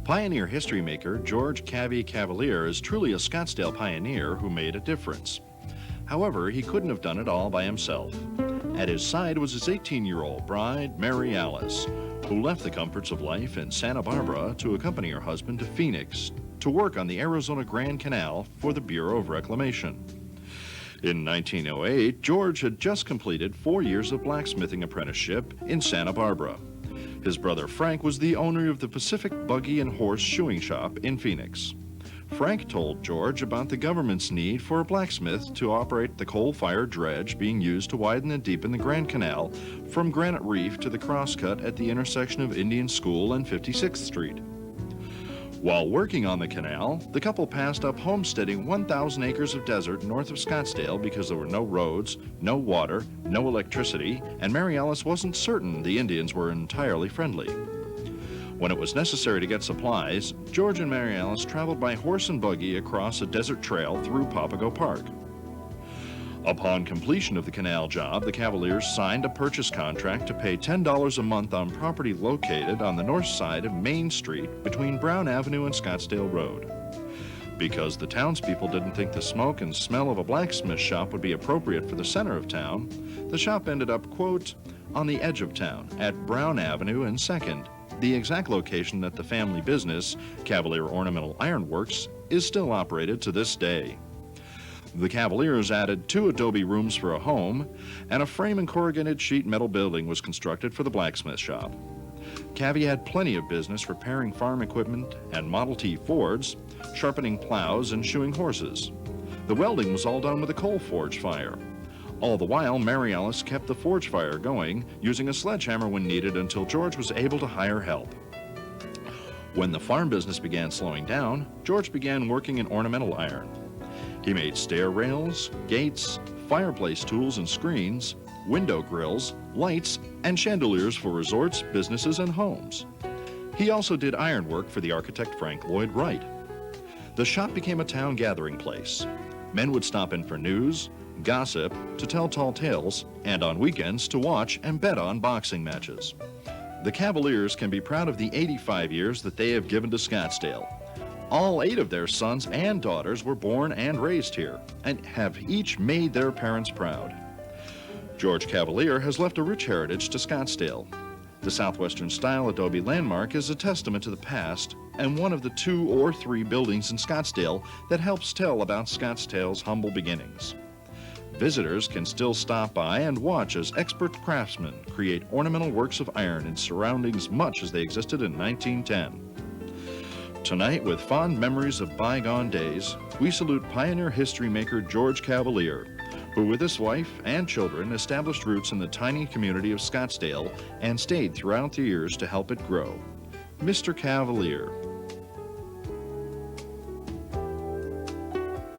Pioneer history maker George Cavalier is truly a Scottsdale pioneer who made a difference. However, he couldn't have done it all by himself. At his side was his 18-year-old bride, Mary Alice, who left the comforts of life in Santa Barbara to accompany her husband to Phoenix to work on the Arizona Grand Canal for the Bureau of Reclamation. In 1908, George had just completed 4 years of blacksmithing apprenticeship in Santa Barbara. His brother Frank was the owner of the Pacific Buggy and Horse Shoeing Shop in Phoenix. Frank told George about the government's need for a blacksmith to operate the coal-fired dredge being used to widen and deepen the Grand Canal from Granite Reef to the crosscut at the intersection of Indian School and 56th Street. While working on the canal, the couple passed up homesteading 1,000 acres of desert north of Scottsdale because there were no roads, no water, no electricity, and Mary Alice wasn't certain the Indians were entirely friendly. When it was necessary to get supplies, George and Mary Alice traveled by horse and buggy across a desert trail through Papago Park. Upon completion of the canal job, the Cavaliers signed a purchase contract to pay $10 a month on property located on the north side of Main Street between Brown Avenue and Scottsdale Road. Because the townspeople didn't think the smoke and smell of a blacksmith shop would be appropriate for the center of town, the shop ended up, quote, on the edge of town at Brown Avenue and 2nd, the exact location that the family business, Cavalier Ornamental Iron Works, is still operated to this day. The Cavaliers added 2 adobe rooms for a home, and a frame and corrugated sheet metal building was constructed for the blacksmith shop. Cavy had plenty of business repairing farm equipment and Model T Fords, sharpening plows and shoeing horses. The welding was all done with a coal forge fire. All the while, Mary Alice kept the forge fire going, using a sledgehammer when needed until George was able to hire help. When the farm business began slowing down, George began working in ornamental iron. He made stair rails, gates, fireplace tools and screens, window grills, lights, and chandeliers for resorts, businesses, and homes. He also did ironwork for the architect Frank Lloyd Wright. The shop became a town gathering place. Men would stop in for news, gossip, to tell tall tales, and on weekends to watch and bet on boxing matches. The Cavaliers can be proud of the 85 years that they have given to Scottsdale. All 8 of their sons and daughters were born and raised here and have each made their parents proud. George Cavalier has left a rich heritage to Scottsdale. The Southwestern style adobe landmark is a testament to the past and one of the 2 or 3 buildings in Scottsdale that helps tell about Scottsdale's humble beginnings. Visitors can still stop by and watch as expert craftsmen create ornamental works of iron in surroundings much as they existed in 1910. Tonight, with fond memories of bygone days, we salute pioneer history maker George Cavalier, who with his wife and children established roots in the tiny community of Scottsdale and stayed throughout the years to help it grow. Mr. Cavalier,